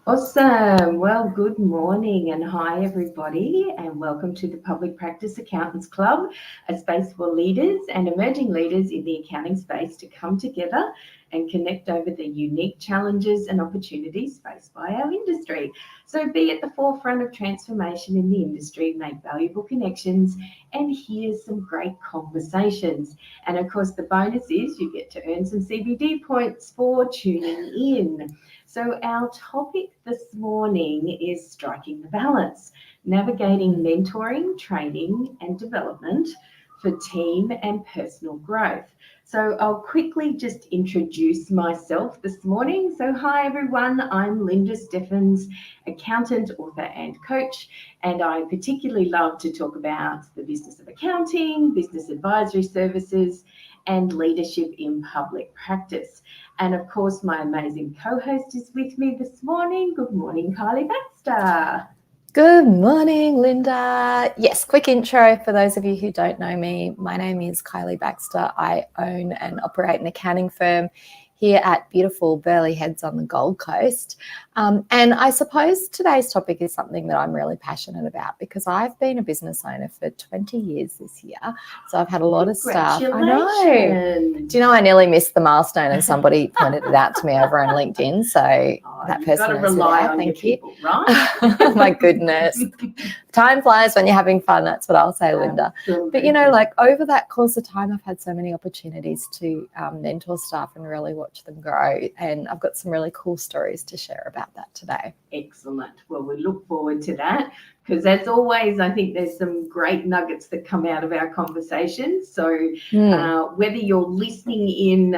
Awesome. Well, good morning and hi, everybody, and welcome to the Public Practice Accountants Club, a space for leaders and emerging leaders in the accounting space to come together and connect over the unique challenges and opportunities faced by our industry. So, be at the forefront of transformation in the industry, make valuable connections, and hear some great conversations. And of course, the bonus is you get to earn some CBD points for tuning in. So, our topic this morning is striking the balance, navigating mentoring, training, and development for team and personal growth. So, I'll quickly just introduce myself this morning. So, hi everyone, I'm Linda Steffens, accountant, author, and coach, and I particularly love to talk about the business of accounting, business advisory services, and leadership in public practice. And of course, my amazing co-host is with me this morning. Good morning, Kyelie Baxter. Good morning, Linda. Yes, quick intro for those of you who don't know me. My name is Kyelie Baxter. I own and operate an accounting firm here at beautiful Burleigh Heads on the Gold Coast. And I suppose today's topic is something that I'm really passionate about because I've been a business owner for 20 years this year. So I've had a lot of staff. I know. Do you know I nearly missed the milestone and somebody pointed it out to me over on LinkedIn. So that person got to rely on your people, right? Oh my goodness. Time flies when you're having fun. That's what I'll say, Linda. Absolutely. But, you know, like over that course of time, I've had so many opportunities to mentor staff and really watch them grow. And I've got some really cool stories to share about that today. Excellent. Well, we look forward to that because as always, I think there's some great nuggets that come out of our conversations. So whether you're listening in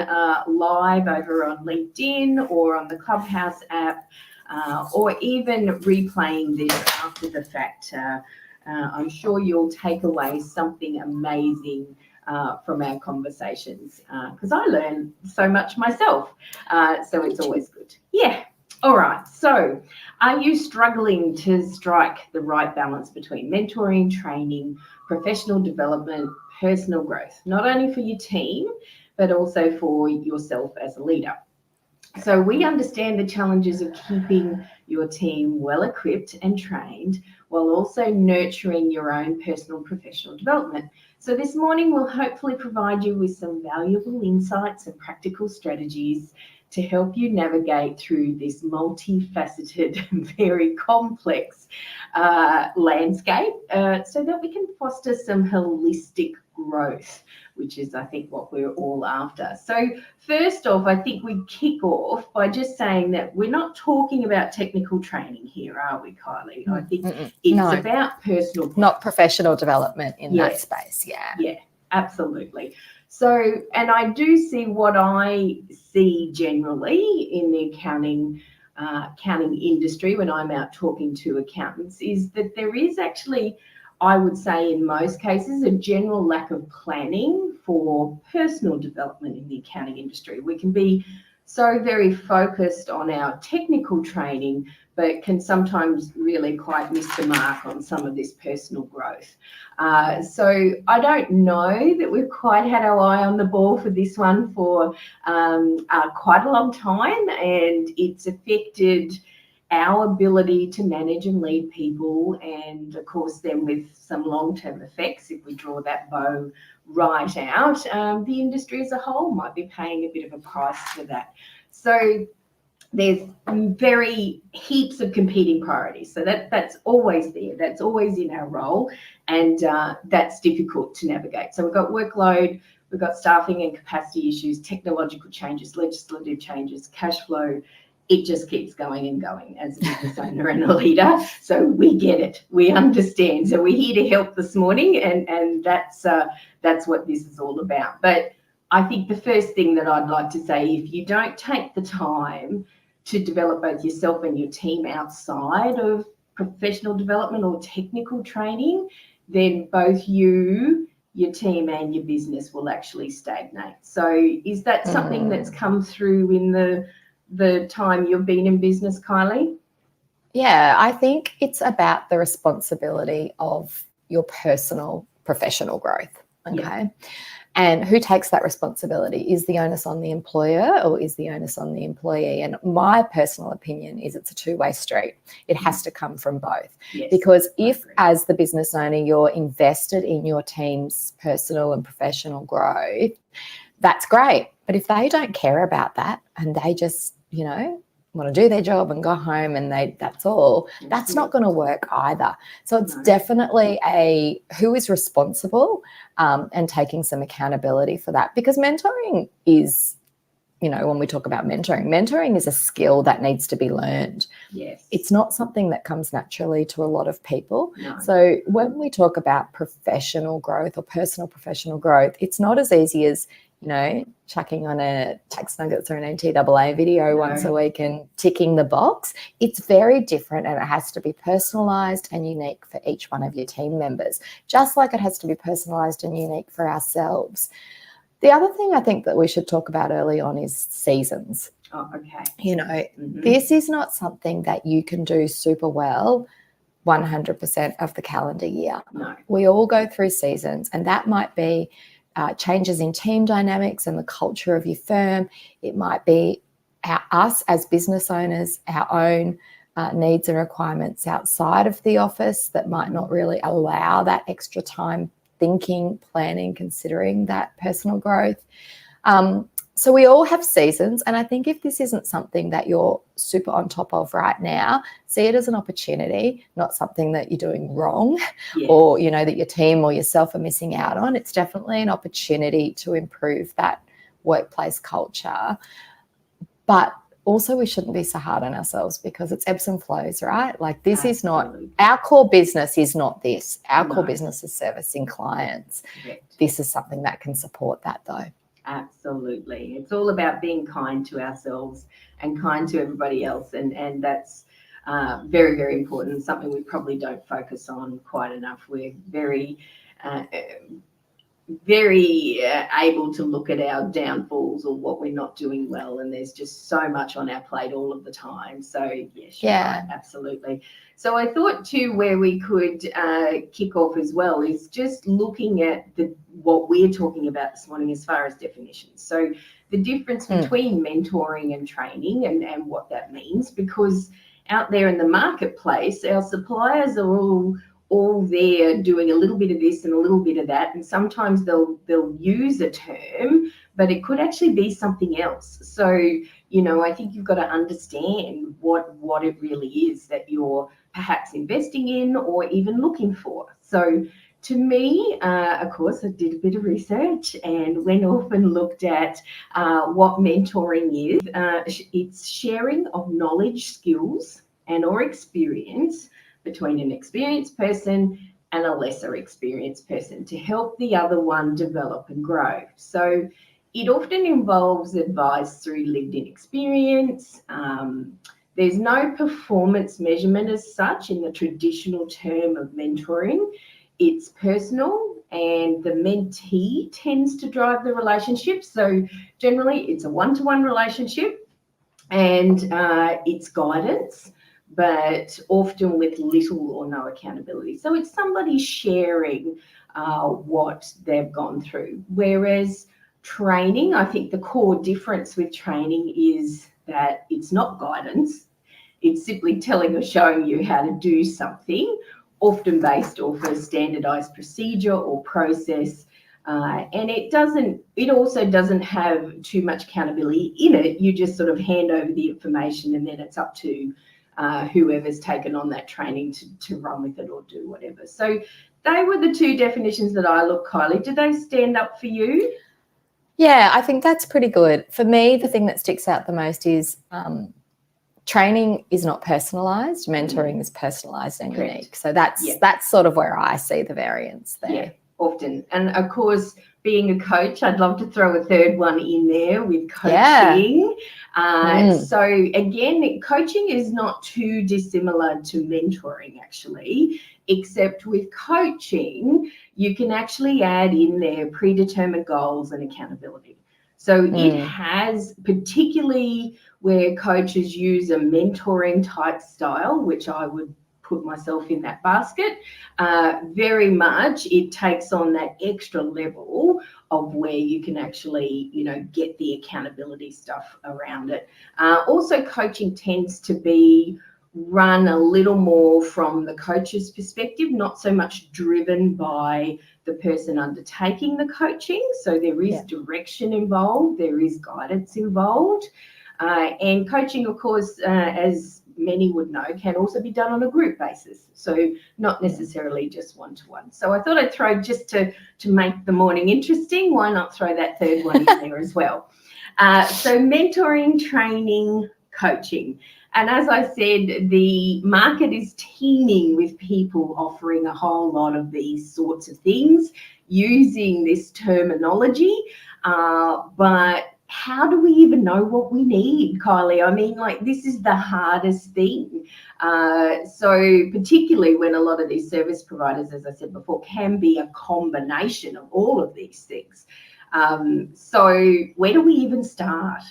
live over on LinkedIn or on the Clubhouse app, or even replaying this after the fact, I'm sure you'll take away something amazing from our conversations because I learn so much myself. So it's always good. Yeah. All right. So are you struggling to strike the right balance between mentoring, training, professional development, personal growth, not only for your team, but also for yourself as a leader? So we understand the challenges of keeping your team well equipped and trained while also nurturing your own personal and professional development. So this morning we'll hopefully provide you with some valuable insights and practical strategies to help you navigate through this multifaceted and very complex landscape so that we can foster some holistic growth, which is, I think, what we're all after. So first off, I think we kick off by just saying that we're not talking about technical training here, are we, Kyelie? I think it's about personal growth. Not professional development in that space, Yeah, absolutely. So, and I do see what I see generally in the accounting industry when I'm out talking to accountants is that there is actually, I would say in most cases, a general lack of planning for personal development in the accounting industry. We can be so very focused on our technical training, but can sometimes really quite miss the mark on some of this personal growth. So I don't know that we've quite had our eye on the ball for this one for quite a long time, and it's affected our ability to manage and lead people, and of course then with some long-term effects if we draw that bow right out, the industry as a whole might be paying a bit of a price for that. So there's very heaps of competing priorities, so that's always there, that's always in our role, and that's difficult to navigate. So we've got workload, we've got staffing and capacity issues, technological changes, legislative changes, cash flow. It just keeps going and going as a business owner and a leader. So we get it. We understand. So we're here to help this morning, and that's what this is all about. But I think the first thing that I'd like to say, if you don't take the time to develop both yourself and your team outside of professional development or technical training, then both you, your team, and your business will actually stagnate. So is that something that's come through in the time you've been in business, Kyelie? Yeah, I think it's about the responsibility of your personal professional growth. Okay. And who takes that responsibility? Is the onus on the employer or is the onus on the employee? And my personal opinion is it's a two-way street. It has to come from both. Yes, because if, as the business owner, you're invested in your team's personal and professional growth, that's great. But if they don't care about that and they just, you know, want to do their job and go home and that's all, that's not going to work either. So it's definitely a who is responsible and taking some accountability for that, because mentoring is, you know, when we talk about mentoring is a skill that needs to be learned. Yes. It's not something that comes naturally to a lot of people. No. So when we talk about professional growth or personal professional growth, it's not as easy as, you know, chucking on a Tax Nuggets or an NTAA video once a week and ticking the box. It's very different, and it has to be personalised and unique for each one of your team members, just like it has to be personalised and unique for ourselves. The other thing I think that we should talk about early on is seasons. Oh, okay. You know, this is not something that you can do super well 100% of the calendar year. No. We all go through seasons, and that might be changes in team dynamics and the culture of your firm. It might be us as business owners, our own needs and requirements outside of the office that might not really allow that extra time thinking, planning, considering that personal growth. So we all have seasons, and I think if this isn't something that you're super on top of right now, see it as an opportunity, not something that you're doing wrong or, you know, that your team or yourself are missing out on. It's definitely an opportunity to improve that workplace culture. But also we shouldn't be so hard on ourselves, because it's ebbs and flows, right? Like this is not, our core business is not this. Our core business is servicing clients. Correct. This is something that can support that though. Absolutely. It's all about being kind to ourselves and kind to everybody else. And that's very, very important, something we probably don't focus on quite enough. We're very able to look at our downfalls or what we're not doing well, and there's just so much on our plate all of the time. So yes, you're right, absolutely. So I thought too, where we could kick off as well is just looking at what we're talking about this morning as far as definitions. So the difference between mentoring and training and what that means, because out there in the marketplace, our suppliers are all there doing a little bit of this and a little bit of that, and sometimes they'll use a term, but it could actually be something else. So, you know, I think you've got to understand what it really is that you're perhaps investing in or even looking for. So to me, of course, I did a bit of research and went off and looked at what mentoring is. It's sharing of knowledge, skills, and or experience between an experienced person and a lesser experienced person to help the other one develop and grow. So it often involves advice through lived-in experience. There's no performance measurement as such in the traditional term of mentoring. It's personal, and the mentee tends to drive the relationship. So generally it's a one-to-one relationship, and it's guidance, but often with little or no accountability. So it's somebody sharing what they've gone through. Whereas training, I think the core difference with training is that it's not guidance. It's simply telling or showing you how to do something, often based off a standardized procedure or process. And it also doesn't have too much accountability in it. You just sort of hand over the information, and then it's up to whoever's taken on that training to run with it or do whatever. So they were the two definitions that I looked. Kylie, did they stand up for you? Yeah, I think that's pretty good. For me, the thing that sticks out the most is training is not personalised. Mentoring is personalised and unique. So that's sort of where I see the variance there. Yeah, often. And of course, being a coach, I'd love to throw a third one in there with coaching. So again, coaching is not too dissimilar to mentoring actually, except with coaching, you can actually add in there predetermined goals and accountability. So it has, particularly where coaches use a mentoring type style, which I would put myself in that basket. Very much it takes on that extra level of where you can actually, get the accountability stuff around it. Also, coaching tends to be run a little more from the coach's perspective, not so much driven by the person undertaking the coaching. So there is direction involved, there is guidance involved. And coaching, of course, as many would know, can also be done on a group basis. So not necessarily just one-to-one. So I thought I'd throw, just to make the morning interesting, why not throw that third one in there as well? So mentoring, training, coaching. And as I said, the market is teeming with people offering a whole lot of these sorts of things using this terminology. But how do we even know what we need, Kylie? I mean, this is the hardest thing. So particularly when a lot of these service providers, as I said before, can be a combination of all of these things. So where do we even start?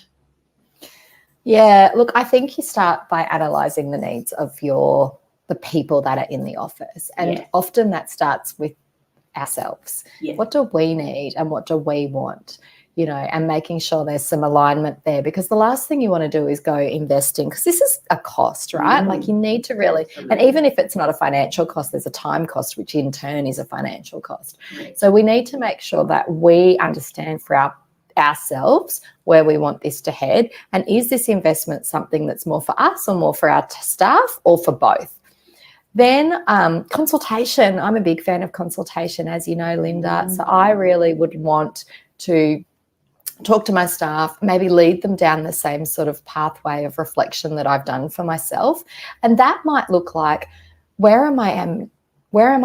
Yeah, look, I think you start by analysing the needs of the people that are in the office. And often that starts with ourselves. Yeah. What do we need and what do we want? And making sure there's some alignment there, because the last thing you want to do is go investing, because this is a cost, right? Like you need to really, and even if it's not a financial cost, there's a time cost, which in turn is a financial cost. Right. So we need to make sure that we understand for ourselves where we want this to head, and is this investment something that's more for us or more for our staff or for both? Then consultation. I'm a big fan of consultation, as you know, Linda. So I really would want to talk to my staff, maybe lead them down the same sort of pathway of reflection that I've done for myself. And that might look like, where am I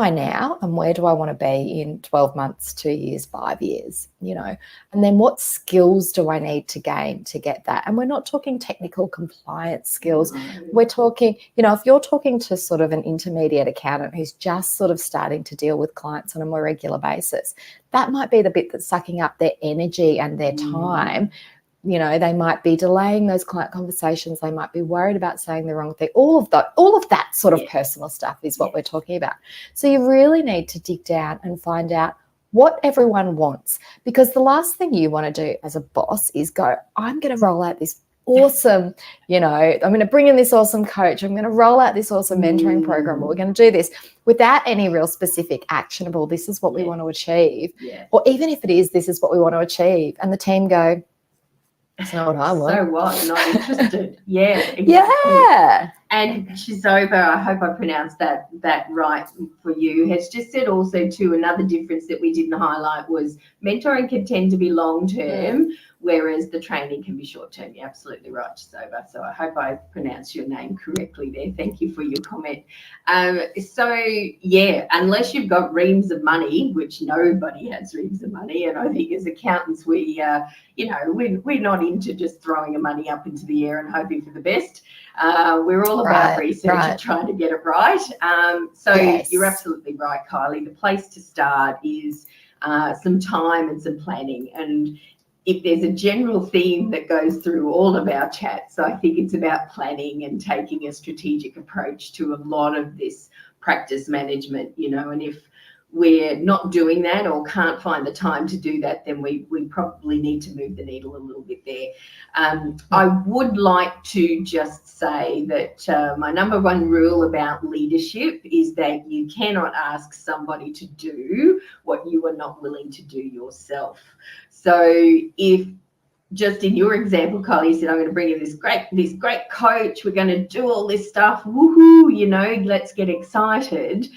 now, and where do I want to be in 12 months, 2 years, 5 years, and then what skills do I need to gain to get that? And we're not talking technical compliance skills. We're talking, if you're talking to sort of an intermediate accountant who's just sort of starting to deal with clients on a more regular basis, that might be the bit that's sucking up their energy and their time. They might be delaying those client conversations. They might be worried about saying the wrong thing. All of that sort of personal stuff is what we're talking about. So you really need to dig down and find out what everyone wants, because the last thing you want to do as a boss is go, I'm going to roll out this awesome, I'm going to bring in this awesome coach. I'm going to roll out this awesome mentoring program. We're going to do this without any real specific actionable, this is what we want to achieve. Or even if it is, this is what we want to achieve. And the team go, that's not what I want. So what? Not interested. Yeah. Exactly. Yeah. And Shizova, I hope I pronounced that right for you, has just said also too, another difference that we didn't highlight was mentoring can tend to be long-term, whereas the training can be short-term. You're absolutely right, Shizova. So I hope I pronounced your name correctly there. Thank you for your comment. Unless you've got reams of money, which nobody has reams of money, and I think as accountants we're not into just throwing the money up into the air and hoping for the best. We're all about research and trying to get it right. You're absolutely right, Kylie. The place to start is some time and some planning. And if there's a general theme that goes through all of our chats, I think it's about planning and taking a strategic approach to a lot of this practice management, and if we're not doing that or can't find the time to do that, then we probably need to move the needle a little bit there. I would like to just say that my number one rule about leadership is that you cannot ask somebody to do what you are not willing to do yourself. So if, just in your example, Kyelie, you said, I'm going to bring in this great coach, we're going to do all this stuff, woohoo, let's get excited.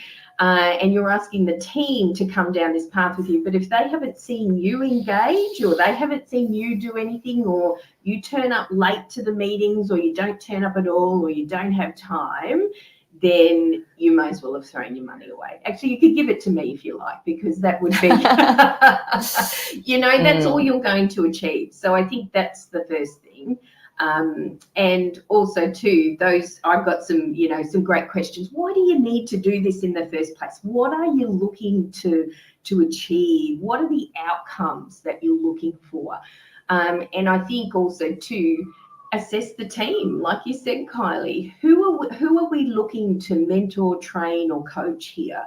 And you're asking the team to come down this path with you. But if they haven't seen you engage, or they haven't seen you do anything, or you turn up late to the meetings, or you don't turn up at all, or you don't have time, then you may as well have thrown your money away. Actually, you could give it to me if you like, because that would be, that's all you're going to achieve. So I think that's the first thing. And also too, I've got some great questions. Why do you need to do this in the first place? What are you looking to achieve? What are the outcomes that you're looking for? And I think also too, assess the team. Like you said, Kylie, who who are we looking to mentor, train, or coach here?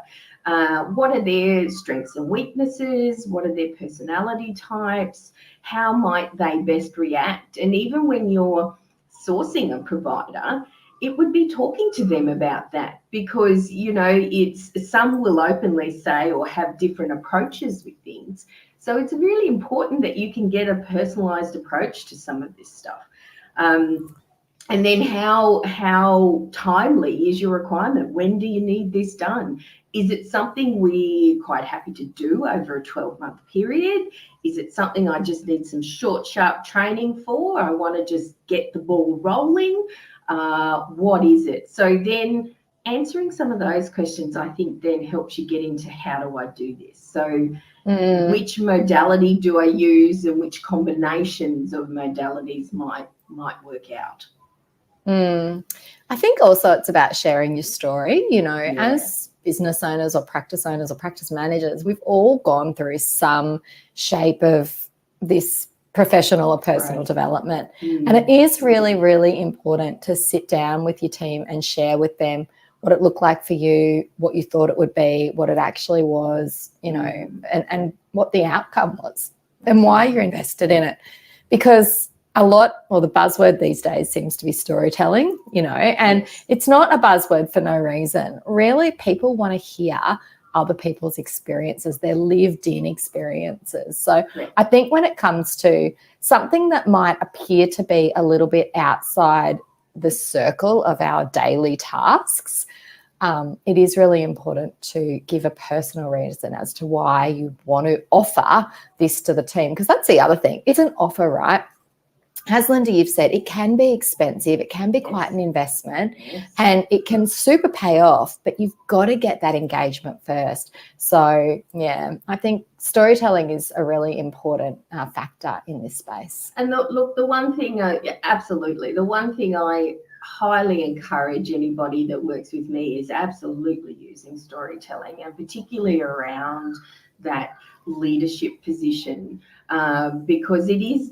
What are their strengths and weaknesses? What are their personality types? How might they best react? And even when you're sourcing a provider, it would be talking to them about that, because, you know, it's some will openly say or have different approaches with things. So it's really important that you can get a personalized approach to some of this stuff. And then how timely is your requirement? When do you need this done? Is it something we're quite happy to do over a 12-month period? Is it something I just need some short, sharp training for? I want to just get the ball rolling. What is it? So then answering some of those questions, I think, then helps you get into how do I do this? So which modality do I use, and which combinations of modalities might work out? I think also it's about sharing your story. You know, as business owners or practice managers, we've all gone through some shape of this professional or personal development. And it is really, really important to sit down with your team and share with them what it looked like for you, what you thought it would be, what it actually was, you know, and what the outcome was and why you're invested in it. Because the buzzword these days seems to be storytelling, you know, and it's not a buzzword for no reason. Really, people want to hear other people's experiences, their lived in experiences. So I think when it comes to something that might appear to be a little bit outside the circle of our daily tasks, it is really important to give a personal reason as to why you want to offer this to the team. Because that's the other thing. It's an offer, right? As Linda, you've said, it can be expensive. It can be quite an investment and it can super pay off, but you've got to get that engagement first. So, yeah, I think storytelling is a really important factor in this space. And look, the one thing, absolutely, the one thing I highly encourage anybody that works with me is absolutely using storytelling, and particularly around that leadership position, because it is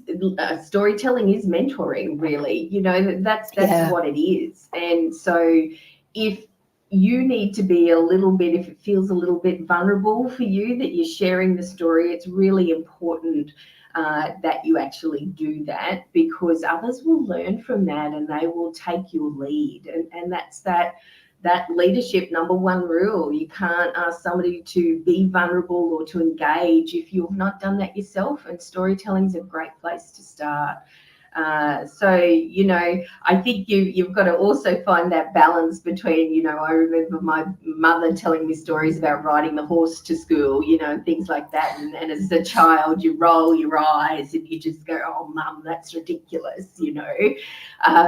storytelling is mentoring, really. You know, that's what it is. And so if you need to be if it feels a little bit vulnerable for you that you're sharing the story, it's really important that you actually do that, because others will learn from that and they will take your lead. And that's that leadership number one rule. You can't ask somebody to be vulnerable or to engage if you've not done that yourself, and storytelling is a great place to start. So, you know, I think you've got to also find that balance between, you know, I remember my mother telling me stories about riding the horse to school, you know, and things like that. And as a child, you roll your eyes and you just go, oh, Mum, that's ridiculous, you know.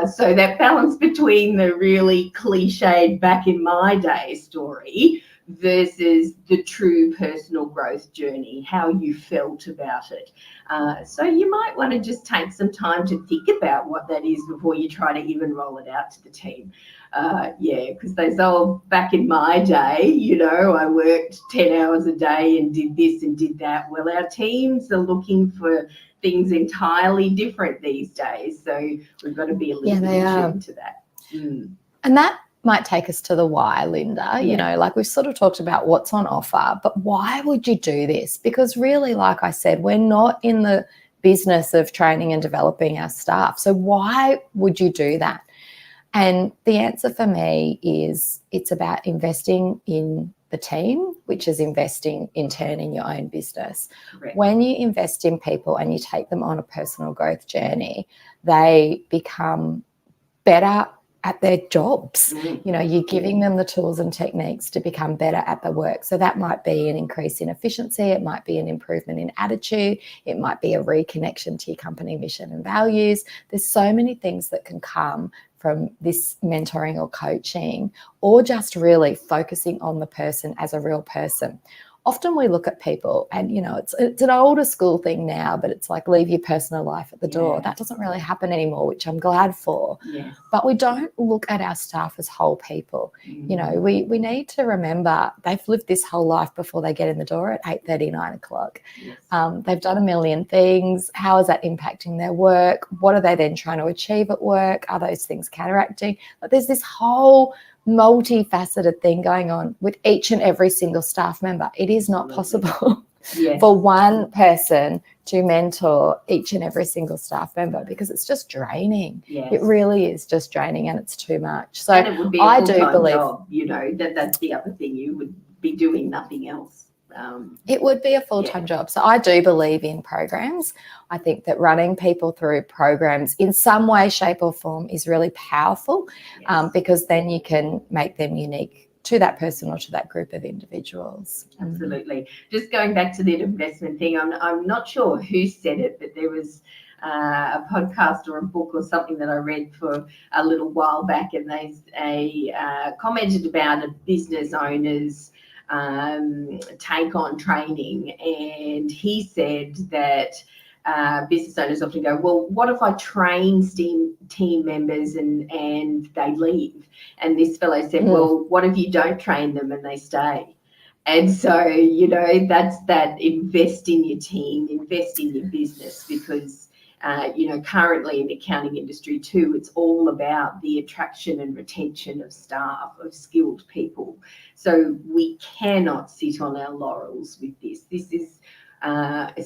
So that balance between the really cliched back in my day story versus the true personal growth journey, how you felt about it. So you might want to just take some time to think about what that is before you try to even roll it out to the team. Because those old, back in my day, you know, I worked 10 hours a day and did this and did that. Well, our teams are looking for things entirely different these days. So we've got to be a little bit attuned to that. And that might take us to the why, Linda. You know, like we've sort of talked about what's on offer, but why would you do this? Because really, like I said, we're not in the business of training and developing our staff. So why would you do that? And the answer for me is it's about investing in the team, which is investing in turn in your own business. Correct. When you invest in people and you take them on a personal growth journey, they become better at their jobs. You know, you're giving them the tools and techniques to become better at the work. So that might be an increase in efficiency. It might be an improvement in attitude. It might be a reconnection to your company mission and values. There's so many things that can come from this mentoring or coaching, or just really focusing on the person as a real person. often we look at people and, you know, it's an older school thing now, but it's like leave your personal life at the door. That doesn't really happen anymore, which I'm glad for. Yes. But we don't look at our staff as whole people. You know, we need to remember they've lived this whole life before they get in the door at 8:30, 9 o'clock. Yes. They've done a million things. How is that impacting their work? What are they then trying to achieve at work? Are those things counteracting? But there's this whole multifaceted thing going on with each and every single staff member. It is not possible for one person to mentor each and every single staff member because it's just draining. It really is just draining and it's too much. So and it would be a full-time job, you know, that's the other thing. You would be doing nothing else. It would be a full-time job. So I do believe in programs. I think that running people through programs in some way, shape or form is really powerful because then you can make them unique to that person or to that group of individuals. Absolutely. Just going back to the investment thing, I'm not sure who said it, but there was a podcast or a book or something that I read for a little while back, and they commented about a business owner's take on training, and he said that business owners often go, well, what if I train team members and they leave? And this fellow said, well, what if you don't train them and they stay? And so, you know, that's that invest in your team, invest in your business, because you know, currently in the accounting industry too, it's all about the attraction and retention of staff, of skilled people. So we cannot sit on our laurels with this. This is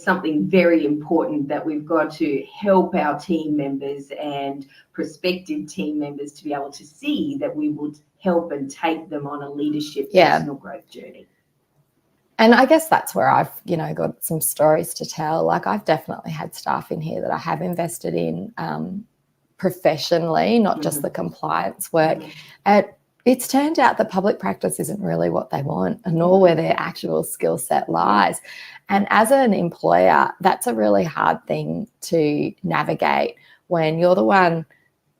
something very important that we've got to help our team members and prospective team members to be able to see that we would help and take them on a leadership personal growth journey. And I guess that's where I've, you know, got some stories to tell. Like I've definitely had staff in here that I have invested in professionally, not just the compliance work. And it's turned out that public practice isn't really what they want, nor where their actual skill set lies. And as an employer, that's a really hard thing to navigate when you're the one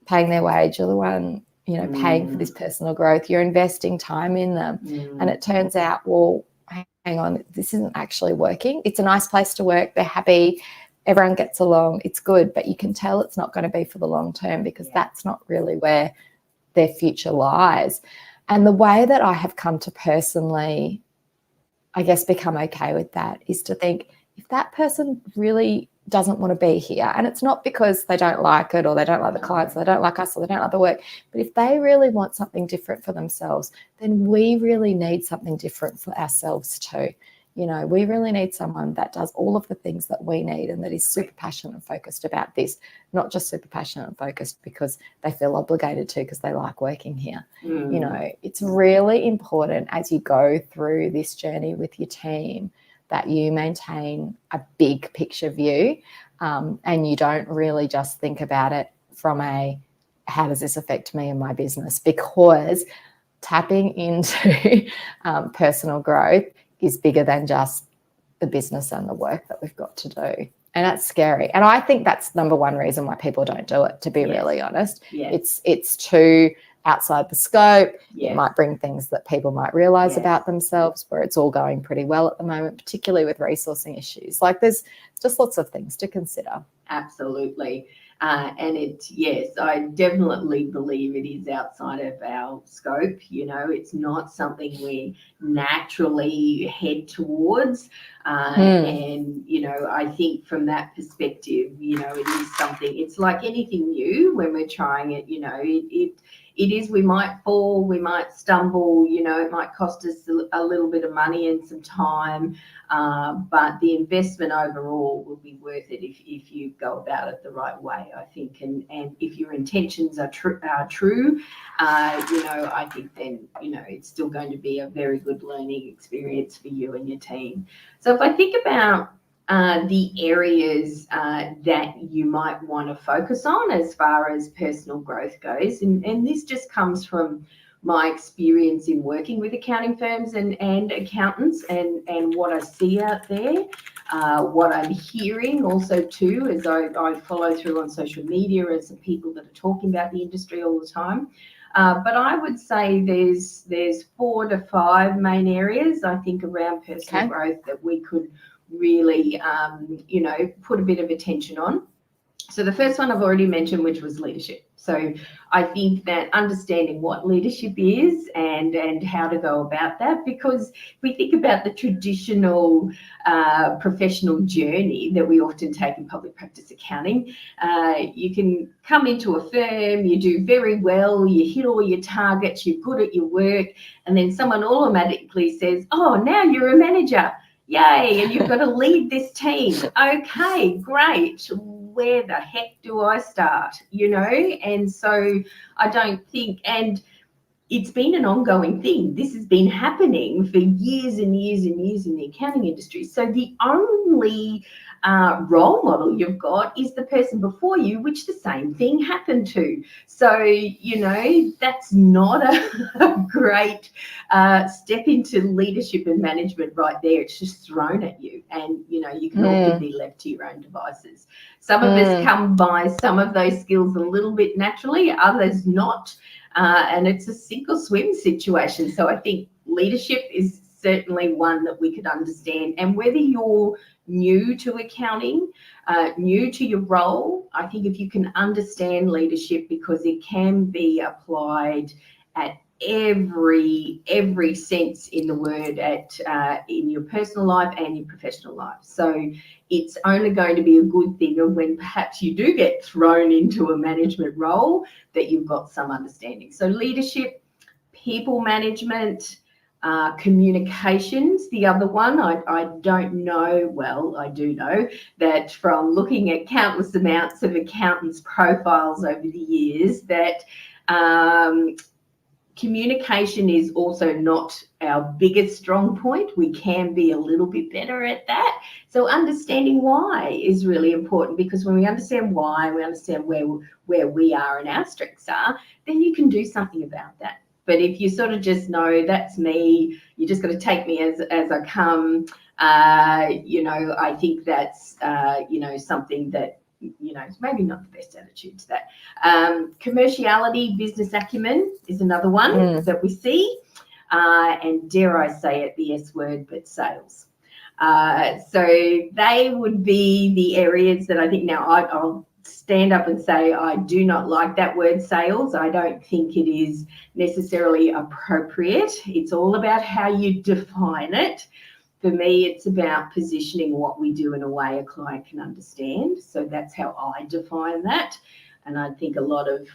paying their wage, you're the one, you know, paying for this personal growth, you're investing time in them. And it turns out, well, hang on, this isn't actually working. It's a nice place to work. They're happy. Everyone gets along. It's good, but you can tell it's not going to be for the long term because that's not really where their future lies. And the way that I have come to personally, I guess, become okay with that is to think if that person really doesn't want to be here, and it's not because they don't like it or they don't like the clients or they don't like us or they don't like the work, but if they really want something different for themselves, then we really need something different for ourselves too. You know, we really need someone that does all of the things that we need and that is super passionate and focused about this, not just super passionate and focused because they feel obligated to because they like working here. You know, it's really important as you go through this journey with your team that you maintain a big picture view and you don't really just think about it from a how does this affect me and my business, because tapping into personal growth is bigger than just the business and the work that we've got to do. And that's scary. And I think that's number one reason why people don't do it, to be really honest. It's too outside the scope. It might bring things that people might realise about themselves, where it's all going pretty well at the moment, particularly with resourcing issues. Like there's just lots of things to consider. Absolutely. And I definitely believe it is outside of our scope. You know, it's not something we naturally head towards. And, you know, I think from that perspective, you know, it is something, it's like anything new when we're trying it, you know, it is, we might fall, we might stumble, you know, it might cost us a little bit of money and some time, but the investment overall will be worth it if you go about it the right way, I think. And if your intentions are true, you know, I think then, you know, it's still going to be a very good learning experience for you and your team. So if I think about the areas that you might want to focus on as far as personal growth goes. And this just comes from my experience in working with accounting firms and accountants and what I see out there, what I'm hearing also too, as I follow through on social media as some people that are talking about the industry all the time. But I would say there's 4 to 5 main areas, I think, around personal growth that we could really, put a bit of attention on. So the first one I've already mentioned, which was leadership. So I think that understanding what leadership is and how to go about that, because if we think about the traditional professional journey that we often take in public practice accounting, you can come into a firm, you do very well, you hit all your targets, you're good at your work, and then someone automatically says, oh, now you're a manager. Yay, and you've got to lead this team. Okay, great. Where the heck do I start? And so I don't think, and it's been an ongoing thing. This has been happening for years and years and years in the accounting industry. So the only role model you've got is the person before you, which the same thing happened to. So, that's not a great step into leadership and management right there. It's just thrown at you, and, you can often be left to your own devices. Some of us come by some of those skills a little bit naturally, others not. And it's a sink or swim situation. So I think leadership is certainly one that we could understand. And whether you're new to accounting, new to your role, I think if you can understand leadership, because it can be applied at every sense in the word, in your personal life and your professional life. So it's only going to be a good thing when perhaps you do get thrown into a management role, that you've got some understanding. So leadership, people management, communications, the other one. I don't know, well, I do know that from looking at countless amounts of accountants' profiles over the years, that communication is also not our biggest strong point. We can be a little bit better at that. So understanding why is really important, because when we understand why, we understand where we are and our strengths are, then you can do something about that. But if you sort of just know that's me, you just got to take me as I come, I think that's, something that, maybe not the best attitude to that. Commerciality, business acumen is another one that we see. And dare I say it, the S word, but sales. So they would be the areas that I think. Now I'll stand up and say I do not like that word sales. I don't think it is necessarily appropriate. It's all about how you define it. For me, it's about positioning what we do in a way a client can understand. So that's how I define that. And I think a lot of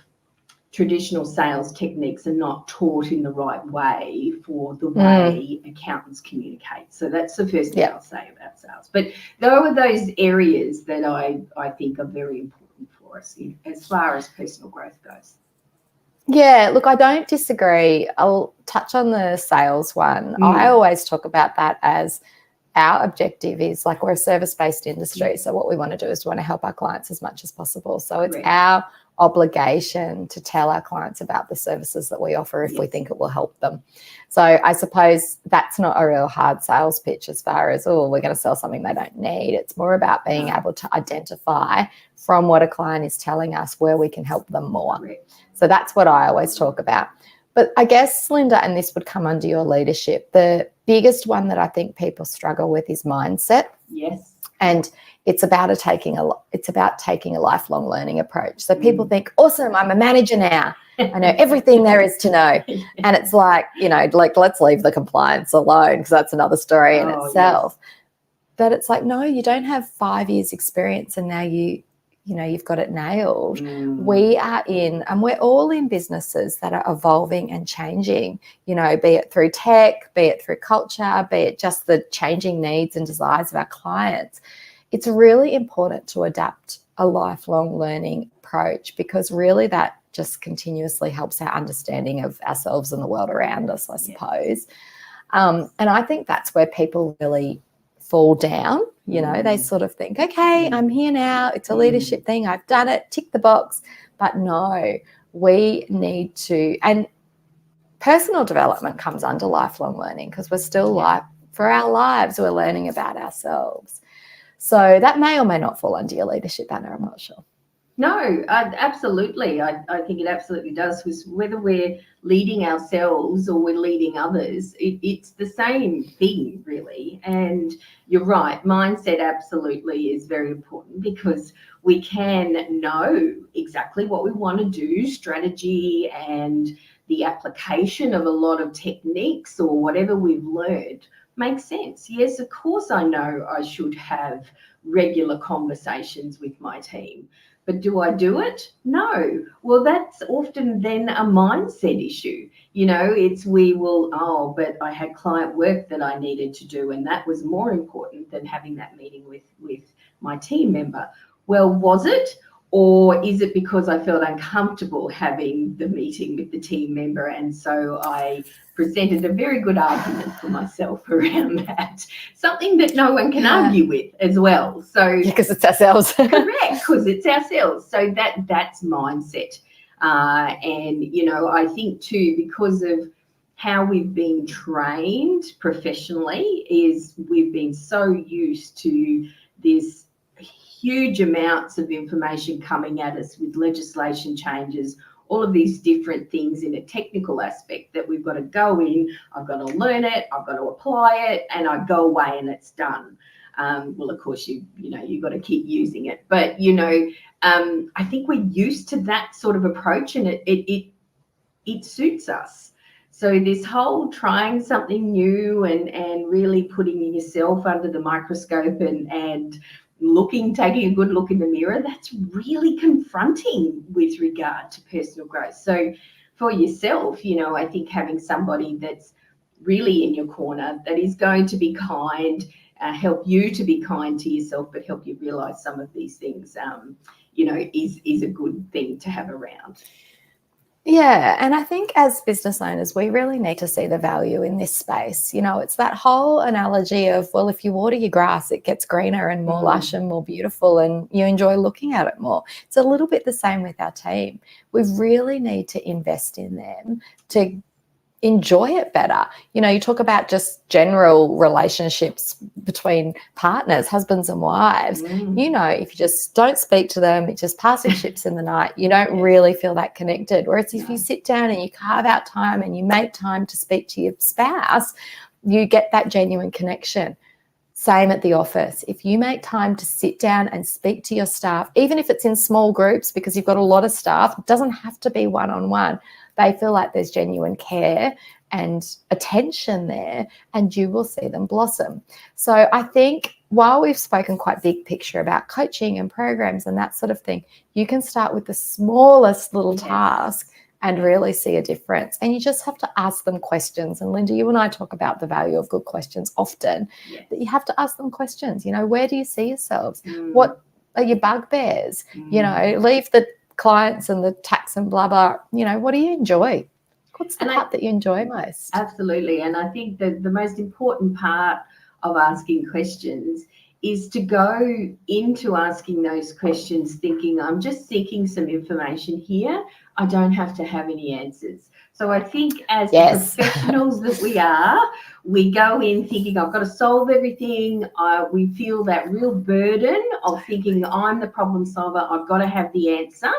traditional sales techniques are not taught in the right way for the way accountants communicate. So that's the first thing I'll say about sales. But there are those areas that I think are very important for us as far as personal growth goes. Yeah, look, I don't disagree. I'll touch on the sales one. I always talk about that as our objective is, like, we're a service-based industry. So what we want to do is we want to help our clients as much as possible. So it's our obligation to tell our clients about the services that we offer if we think it will help them. So I suppose that's not a real hard sales pitch as far as, we're going to sell something they don't need. It's more about being able to identify from what a client is telling us where we can help them more. So that's what I always talk about. But I guess, Linda, and this would come under your leadership, the biggest one that I think people struggle with is mindset. Yes. And it's about taking a lifelong learning approach. So people think, awesome, I'm a manager now. I know everything there is to know. And it's like, let's leave the compliance alone, because that's another story in itself. Yes. But it's like, no, you don't have 5 years experience and now you've got it nailed. We are and we're all in businesses that are evolving and changing, be it through tech, be it through culture, be it just the changing needs and desires of our clients. It's really important to adapt a lifelong learning approach, because really that just continuously helps our understanding of ourselves and the world around us, I suppose. And I think that's where people really fall down. They sort of think, okay, I'm here now. It's a leadership thing. I've done it. Tick the box. But no, we need to. And personal development comes under lifelong learning, because we're still for our lives, we're learning about ourselves. So that may or may not fall under your leadership banner. I'm not sure. No, absolutely. I think it absolutely does. Whether we're leading ourselves or we're leading others, it's the same thing, really. And you're right, mindset absolutely is very important, because we can know exactly what we want to do, strategy, and the application of a lot of techniques or whatever we've learned makes sense. Yes, of course, I know I should have regular conversations with my team. But do I do it? No. Well, that's often then a mindset issue. But I had client work that I needed to do, and that was more important than having that meeting with my team member. Well, was it? Or is it because I felt uncomfortable having the meeting with the team member? And so I presented a very good argument for myself around that. Something that no one can argue with as well. So because it's ourselves. correct, because it's ourselves. So that's mindset. And I think too, because of how we've been trained professionally, is we've been so used to this huge amounts of information coming at us with legislation changes, all of these different things in a technical aspect, that we've got to go in, I've got to learn it, I've got to apply it, and I go away and it's done. Well, of course, you've got to keep using it, but I think we're used to that sort of approach, and it suits us. So this whole trying something new and really putting yourself under the microscope and taking a good look in the mirror, that's really confronting with regard to personal growth. So for yourself, I think having somebody that's really in your corner, that is going to be kind, help you to be kind to yourself, but help you realize some of these things, is a good thing to have around. Yeah, and I think as business owners, we really need to see the value in this space. It's that whole analogy of, well, if you water your grass, it gets greener and more lush and more beautiful, and you enjoy looking at it more. It's a little bit the same with our team. We really need to invest in them to enjoy it better. You talk about just general relationships between partners, husbands and wives. If you just don't speak to them, it's just passing ships in the night, you don't really feel that connected. Whereas if you sit down and you carve out time and you make time to speak to your spouse, you get that genuine connection. Same at the office. If you make time to sit down and speak to your staff, even if it's in small groups, because you've got a lot of staff, it doesn't have to be one-on-one. They feel like there's genuine care and attention there, and you will see them blossom. So I think while we've spoken quite big picture about coaching and programs and that sort of thing, you can start with the smallest little task and really see a difference. And you just have to ask them questions. And Linda, you and I talk about the value of good questions often, that you have to ask them questions. Where do you see yourselves? What are your bugbears? Leave the clients and the tax and blah, blah. What do you enjoy? What's the part that you enjoy most? Absolutely. And I think that the most important part of asking questions is to go into asking those questions thinking, I'm just seeking some information here. I don't have to have any answers. So I think as the professionals that we are, we go in thinking, I've got to solve everything. We feel that real burden of thinking, I'm the problem solver. I've got to have the answer.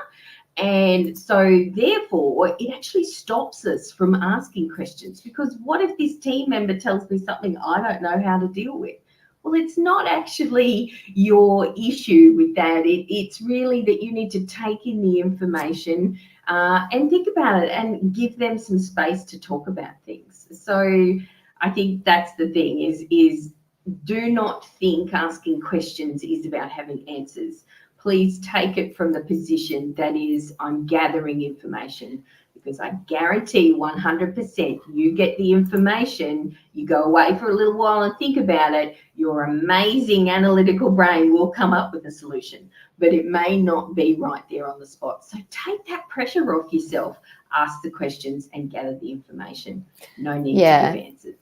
And so therefore, it actually stops us from asking questions, because what if this team member tells me something I don't know how to deal with? Well, it's not actually your issue with that. It's really that you need to take in the information and think about it and give them some space to talk about things. So I think that's the thing is do not think asking questions is about having answers. Please take it from the position that is, I'm gathering information, because I guarantee 100% you get the information, you go away for a little while and think about it, your amazing analytical brain will come up with a solution, but it may not be right there on the spot. So take that pressure off yourself, ask the questions and gather the information. No need to give answers.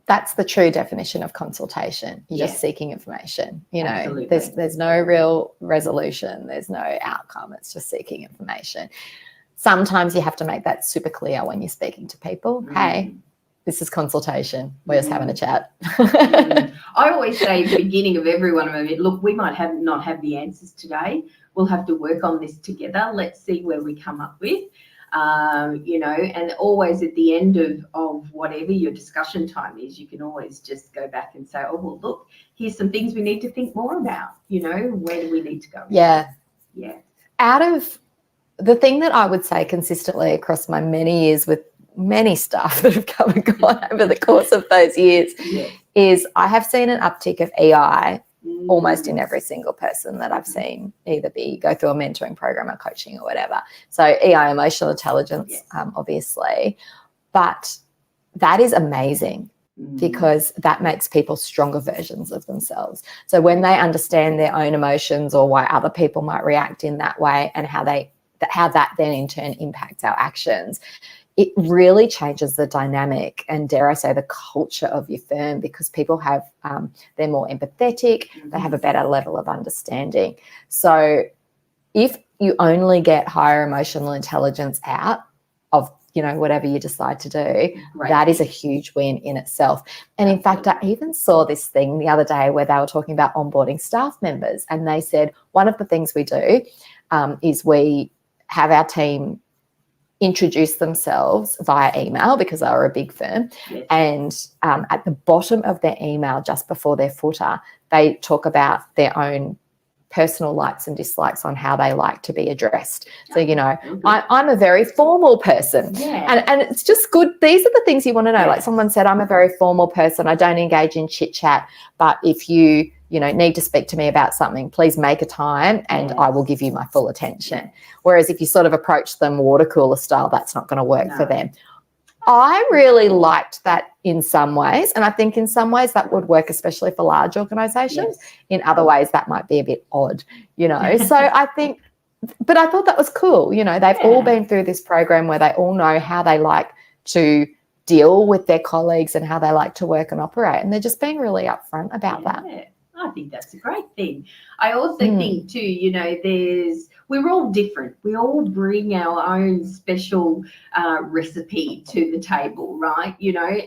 That's the true definition of consultation. You're just seeking information. Absolutely. There's no real resolution. There's no outcome. It's just seeking information. Sometimes you have to make that super clear when you're speaking to people. Hey, this is consultation. We're just having a chat. I always say at the beginning of every one of them, look, we might not have the answers today. We'll have to work on this together. Let's see where we come up with. And always at the end of whatever your discussion time is, you can always just go back and say, oh, well, look, here's some things we need to think more about. Where do we need to go? Yeah. Out of the thing that I would say consistently across my many years with many staff that have come and gone over the course of those years is I have seen an uptick of EI almost in every single person that I've seen either go through a mentoring program or coaching or whatever. So EI, emotional intelligence, obviously. But that is amazing because that makes people stronger versions of themselves. So when they understand their own emotions or why other people might react in that way and how that then in turn impacts our actions, it really changes the dynamic and, dare I say, the culture of your firm, because people have, they're more empathetic, they have a better level of understanding. So if you only get higher emotional intelligence out of, whatever you decide to do, that is a huge win in itself. And in fact, I even saw this thing the other day where they were talking about onboarding staff members, and they said one of the things we do is we have our team introduce themselves via email because they are a big firm. And at the bottom of their email, just before their footer, they talk about their own personal likes and dislikes on how they like to be addressed. So, I'm a very formal person. And it's just good. These are the things you want to know. Like someone said, I'm a very formal person. I don't engage in chit chat. But if you need to speak to me about something, please make a time and I will give you my full attention. Whereas if you sort of approach them water cooler style, that's not going to work for them. I really liked that in some ways, and I think in some ways that would work, especially for large organisations. In other ways, that might be a bit odd, So I think, but I thought that was cool. They've all been through this program where they all know how they like to deal with their colleagues and how they like to work and operate, and they're just being really upfront about that. I think that's a great thing. I also think too, we're all different. We all bring our own special recipe to the table, right?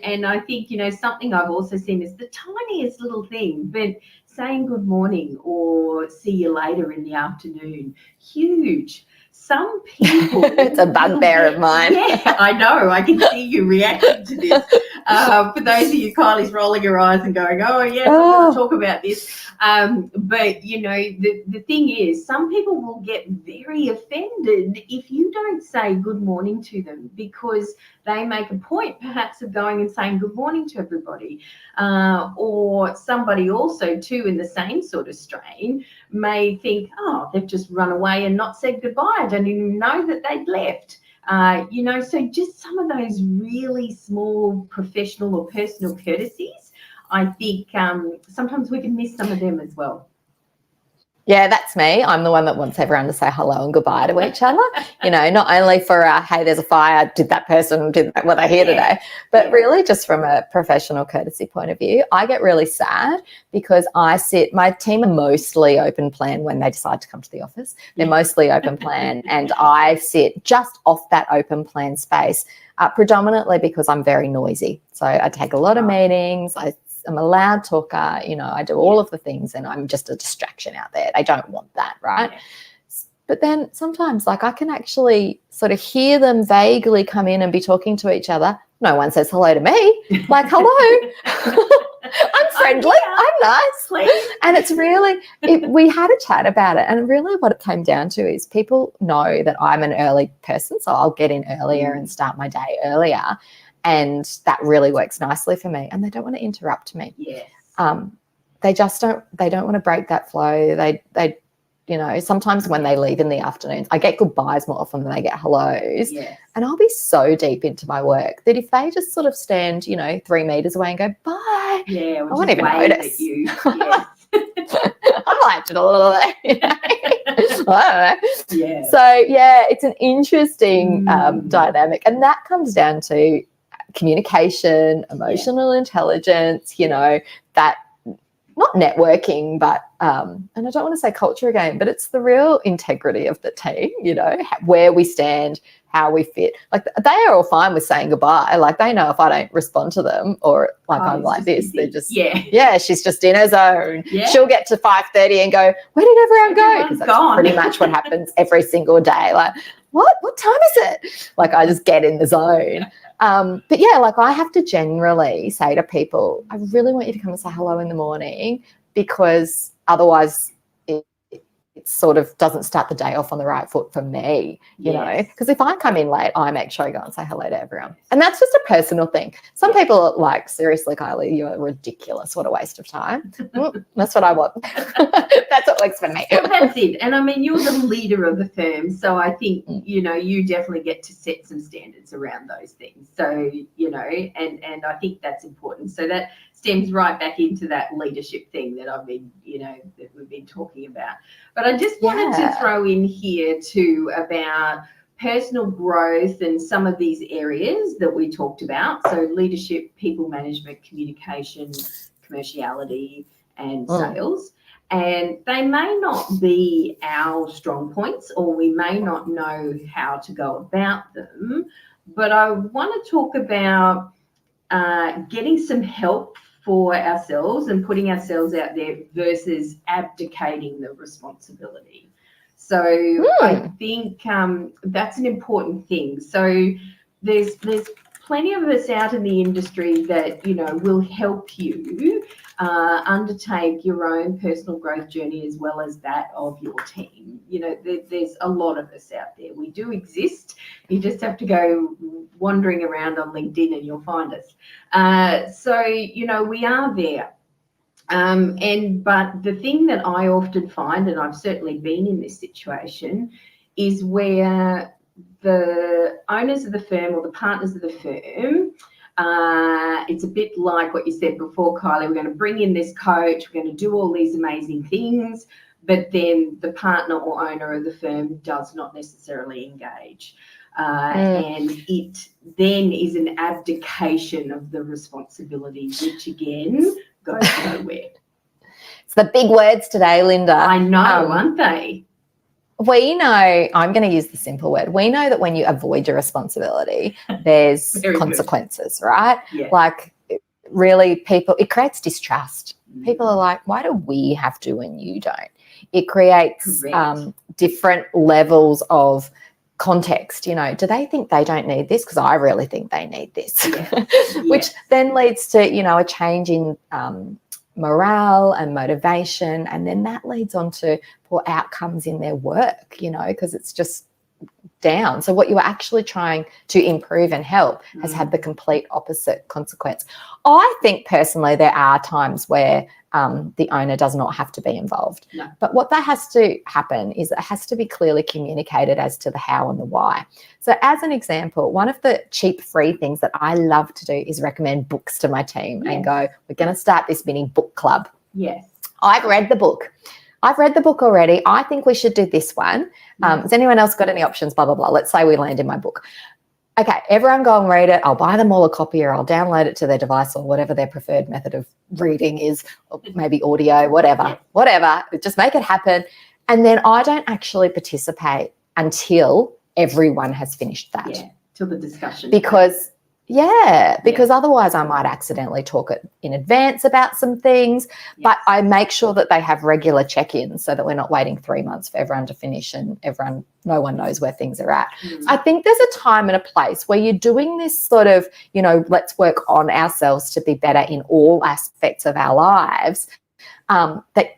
And I think, something I've also seen is the tiniest little thing, but saying good morning or see you later in the afternoon, huge. Some people... It's a bugbear of mine. Yeah, I know. I can see you reacting to this. For those of you, Kylie's rolling her eyes and going, oh, yes, I'm going to talk about this. But, the thing is, some people will get very offended if you don't say good morning to them, because they make a point perhaps of going and saying good morning to everybody. Or somebody also, too, in the same sort of strain, may think, oh, they've just run away and not said goodbye. I don't even know that they'd left. So just some of those really small professional or personal courtesies, I think sometimes we can miss some of them as well. Yeah, that's me. I'm the one that wants everyone to say hello and goodbye to each other. Not only for hey, there's a fire, did that person, were they here today? But really just from a professional courtesy point of view, I get really sad because my team are mostly open plan when they decide to come to the office. They're mostly open plan, and I sit just off that open plan space, predominantly because I'm very noisy. So I take a lot of meetings. I'm a loud talker, I do all of the things, and I'm just a distraction out there. They don't want that, right? But then sometimes, I can actually sort of hear them vaguely come in and be talking to each other. No one says hello to me. Hello. I'm friendly. I'm nice. And it's really, we had a chat about it, and really what it came down to is people know that I'm an early person, so I'll get in earlier and start my day earlier. And that really works nicely for me. And they don't want to interrupt me. Yes. They don't want to break that flow. They sometimes when they leave in the afternoons, I get goodbyes more often than I get hellos. Yes. And I'll be so deep into my work that if they just sort of stand, 3 meters away and go, bye. Yeah. I won't even notice. You. Yes. I liked it a little bit. I don't know. Yeah. So, it's an interesting dynamic. And that comes down to communication, emotional intelligence, that not networking, but and I don't want to say culture again, but it's the real integrity of the team, you know, where we stand, how we fit. Like they are all fine with saying goodbye. Like they know if I don't respond to them or like I'm like this, busy. they're just, yeah, she's just in her zone. Yeah. She'll get to 5:30 and go, where did everyone go? Everyone's Because that's gone. pretty much what happens every single day. Like, what time is it? Like I just get in the zone. But yeah, like I have to generally say to people, I really want you to come and say hello in the morning, because otherwise it sort of doesn't start the day off on the right foot for me, you know, because if I come in late, I make sure I go and say hello to everyone. And that's just a personal thing. Some people are like, seriously, Kylie, you're ridiculous. What a waste of time. That's what I want. That's what works for me. Well, that's it. And I mean, you're the leader of the firm. So I think, you know, you definitely get to set some standards around those things. So, you know, and I think that's important. So that stems right back into that leadership thing that I've been, you know, that we've been talking about. But I just wanted to throw in here too about personal growth and some of these areas that we talked about. So leadership, people management, communication, commerciality, and sales. And they may not be our strong points, or we may not know how to go about them. But I want to talk about getting some help for ourselves and putting ourselves out there versus abdicating the responsibility. So I think that's an important thing. So there's plenty of us out in the industry that, you know, will help you undertake your own personal growth journey as well as that of your team. You know, there's a lot of us out there. We do exist. You just have to go wandering around on LinkedIn and you'll find us. So, you know, we are there. But the thing that I often find, and I've certainly been in this situation, is where the owners of the firm or the partners of the firm, it's a bit like what you said before, Kylie, we're going to bring in this coach, we're going to do all these amazing things, but then the partner or owner of the firm does not necessarily engage. And it then is an abdication of the responsibility, which again goes nowhere. It's the big words today, Linda. I know, aren't they? We know, I'm going to use the simple word. We know that when you avoid your responsibility, there's consequences, right? Yeah. Like really people, it creates distrust. People are like, why do we have to and you don't? It creates different levels of context. You know, do they think they don't need this? Because I really think they need this, which then leads to, you know, a change in morale and motivation, and then that leads on to poor outcomes in their work, you know, because it's just down. So what you were actually trying to improve and help has had the complete opposite consequence. I think personally there are times where the owner does not have to be involved. No. But what that has to happen is it has to be clearly communicated as to the how and the why. So as an example, one of the cheap free things that I love to do is recommend books to my team and go, we're going to start this mini book club. Yes. I've read the book. I've read the book already. I think we should do this one. Has anyone else got any options? Blah, blah, blah. Let's say we land in my book. Okay, everyone go and read it. I'll buy them all a copy, or I'll download it to their device, or whatever their preferred method of reading is, or maybe audio, whatever. Just make it happen. And then I don't actually participate until everyone has finished that. Yeah, till the discussion. Because otherwise I might accidentally talk it in advance about some things, but I make sure that they have regular check-ins so that we're not waiting 3 months for everyone to finish and no one knows where things are at. So I think there's a time and a place where you're doing this sort of, you know, let's work on ourselves to be better in all aspects of our lives, that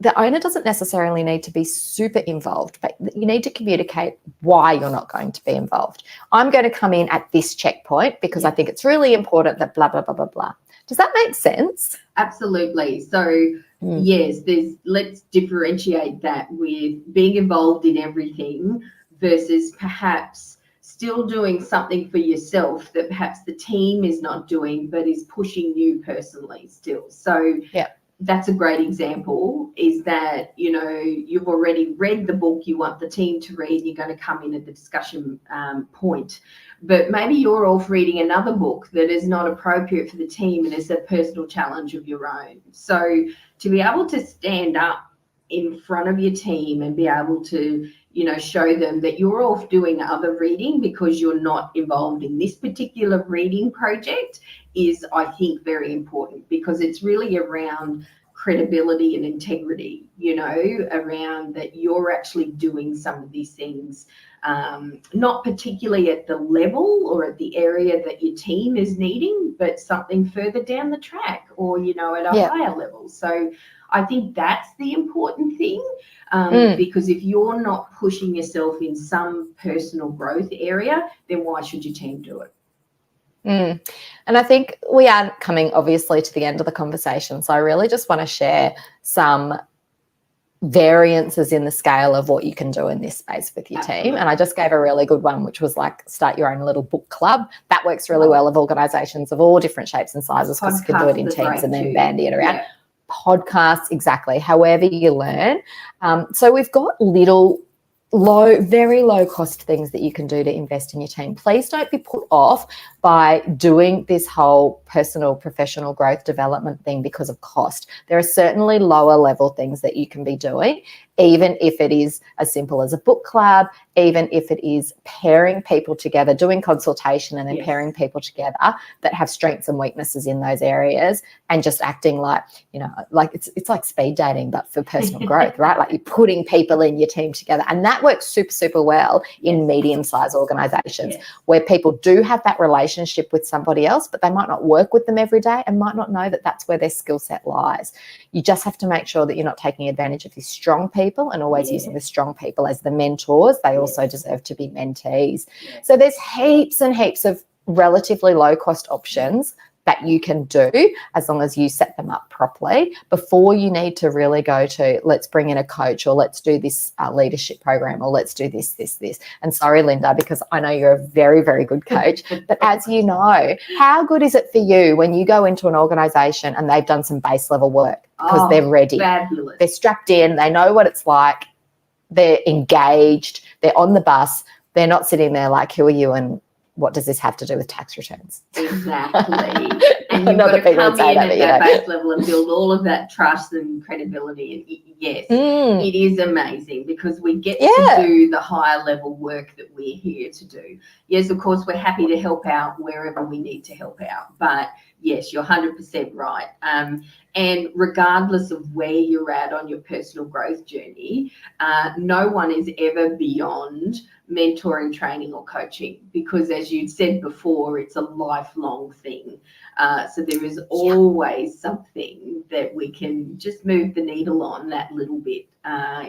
the owner doesn't necessarily need to be super involved, but you need to communicate why you're not going to be involved. I'm going to come in at this checkpoint because I think it's really important that blah, blah, blah, blah, blah. Does that make sense? Absolutely. So, yes, let's differentiate that with being involved in everything versus perhaps still doing something for yourself that perhaps the team is not doing but is pushing you personally still. So, that's a great example, is that, you know, you've already read the book you want the team to read, you're going to come in at the discussion point. But maybe you're off reading another book that is not appropriate for the team and is a personal challenge of your own. So to be able to stand up in front of your team and be able to, you know, show them that you're off doing other reading because you're not involved in this particular reading project is, I think, very important, because it's really around credibility and integrity, you know, around that you're actually doing some of these things, not particularly at the level or at the area that your team is needing, but something further down the track, or, you know, at a higher level. So I think that's the important thing, because if you're not pushing yourself in some personal growth area, then why should your team do it? And I think we are coming obviously to the end of the conversation. So I really just want to share some variances in the scale of what you can do in this space with your team. And I just gave a really good one, which was like start your own little book club. That works really well with organizations of all different shapes and sizes, because you can do it in teams and then bandy it around. Yeah. Podcasts, exactly, however you learn. So we've got very low cost things that you can do to invest in your team. Please don't be put off by doing this whole personal professional growth development thing because of cost. There are certainly lower level things that you can be doing, even if it is as simple as a book club, even if it is pairing people together, doing consultation and then pairing people together that have strengths and weaknesses in those areas, and just acting like, you know, like it's like speed dating, but for personal growth, right? Like you're putting people in your team together. And that works super, super well in medium-sized organizations where people do have that relationship with somebody else, but they might not work with them every day and might not know that that's where their skill set lies. You just have to make sure that you're not taking advantage of these strong people and always using the strong people as the mentors. They also deserve to be mentees. So there's heaps and heaps of relatively low cost options that you can do as long as you set them up properly before you need to really go to, let's bring in a coach, or let's do this leadership program, or let's do this. And sorry, Linda, because I know you're a very, very good coach, but as you know, how good is it for you when you go into an organization and they've done some base level work because they're ready, fabulous. They're strapped in, they know what it's like, they're engaged, they're on the bus, they're not sitting there like, who are you and what does this have to do with tax returns? Exactly. And you've got to come in at that base level and build all of that trust and credibility. And yes, it is amazing because we get to do the higher level work that we're here to do. Yes, of course, we're happy to help out wherever we need to help out. But yes, you're 100% right. And regardless of where you're at on your personal growth journey, no one is ever beyond mentoring, training, or coaching, because as you said before, it's a lifelong thing. So there is always something that we can just move the needle on that little bit,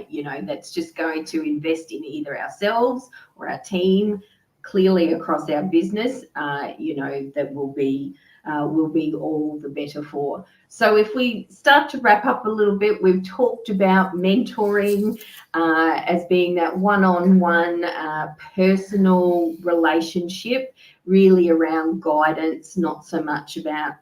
you know, that's just going to invest in either ourselves or our team, clearly across our business, you know, that will be all the better for. So if we start to wrap up a little bit, we've talked about mentoring as being that one-on-one personal relationship, really around guidance, not so much about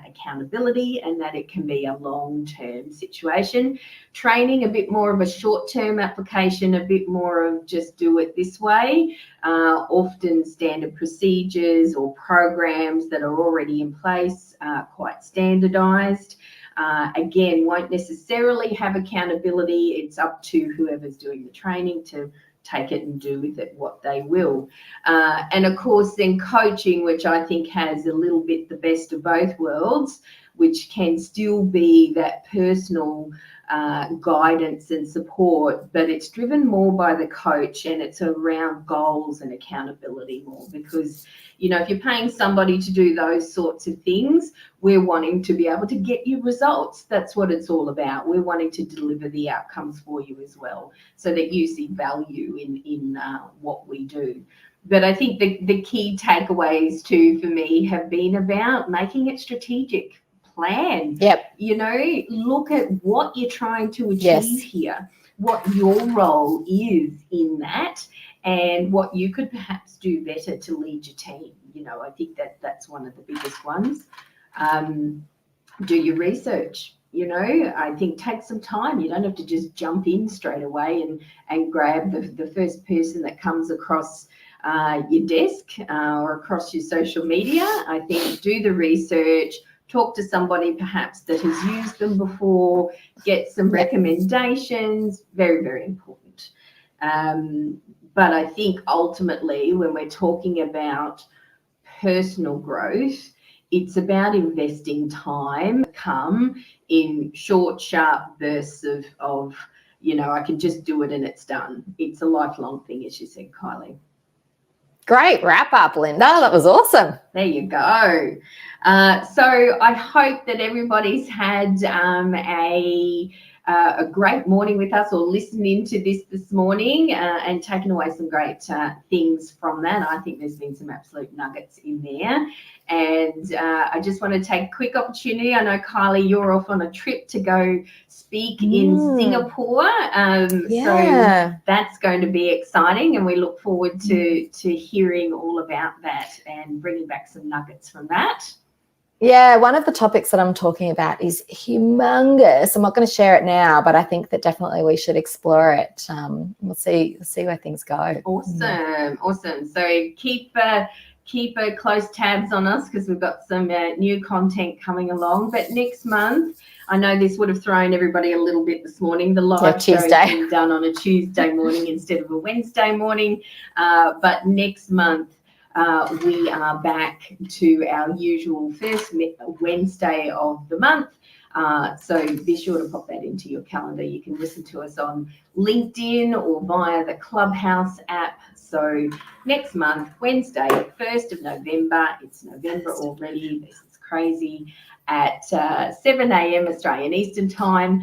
accountability, and that it can be a long-term situation. Training, a bit more of a short-term application, a bit more of just do it this way. Often standard procedures or programs that are already in place, quite standardized. Again, won't necessarily have accountability. It's up to whoever's doing the training to take it and do with it what they will. And of course, then coaching, which I think has a little bit the best of both worlds, which can still be that personal guidance and support, but it's driven more by the coach, and it's around goals and accountability more, because, you know, if you're paying somebody to do those sorts of things, we're wanting to be able to get you results. That's what it's all about. We're wanting to deliver the outcomes for you as well, so that you see value in what we do. But I think the key takeaways too for me have been about making it strategic. Plan. You know, look at what you're trying to achieve here, what your role is in that, and what you could perhaps do better to lead your team. You know, I think that's one of the biggest ones. do your research. I think take some time. You don't have to just jump in straight away and grab the first person that comes across your desk or across your social media. I think do the research, talk to somebody perhaps that has used them before, get some recommendations. Very, very important. But I think ultimately when we're talking about personal growth, it's about investing time in short, sharp bursts of I can just do it and it's done. It's a lifelong thing, as you said, Kylie. Great wrap up, Linda. That was awesome. There you go. So I hope that everybody's had a great morning with us, or listening to this morning and taken away some great things from that. I think there's been some absolute nuggets in there. And I just want to take a quick opportunity. I know, Kylie, you're off on a trip to go speak in Singapore. So that's going to be exciting, and we look forward to hearing all about that and bringing back some nuggets from that. Yeah, one of the topics that I'm talking about is humongous. I'm not going to share it now, but I think that definitely we should explore it. We'll see where things go. Awesome. So keep close tabs on us, because we've got some new content coming along. But next month, I know this would have thrown everybody a little bit this morning. The live show is being done on a Tuesday morning instead of a Wednesday morning. But next month, we are back to our usual first Wednesday of the month. So be sure to pop that into your calendar. You can listen to us on LinkedIn or via the Clubhouse app. So next month, Wednesday, 1st of November, it's November already, this is crazy, at 7 a.m. Australian Eastern Time,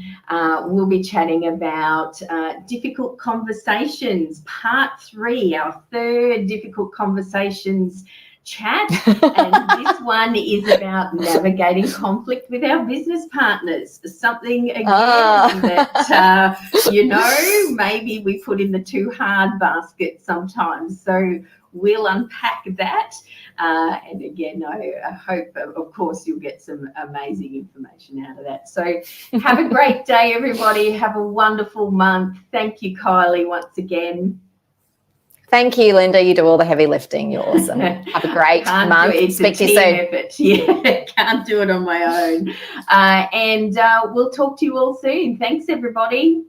we'll be chatting about difficult conversations, part 3, our third difficult conversations chat. And this one is about navigating conflict with our business partners. Something again that maybe we put in the too hard basket sometimes. So we'll unpack that. And again, I hope, of course, you'll get some amazing information out of that. So have a great day, everybody. Have a wonderful month. Thank you, Kylie, once again. Thank you, Linda. You do all the heavy lifting. You're awesome. Have a great month. Speak to you soon. Effort. Yeah, can't do it on my own. And we'll talk to you all soon. Thanks, everybody.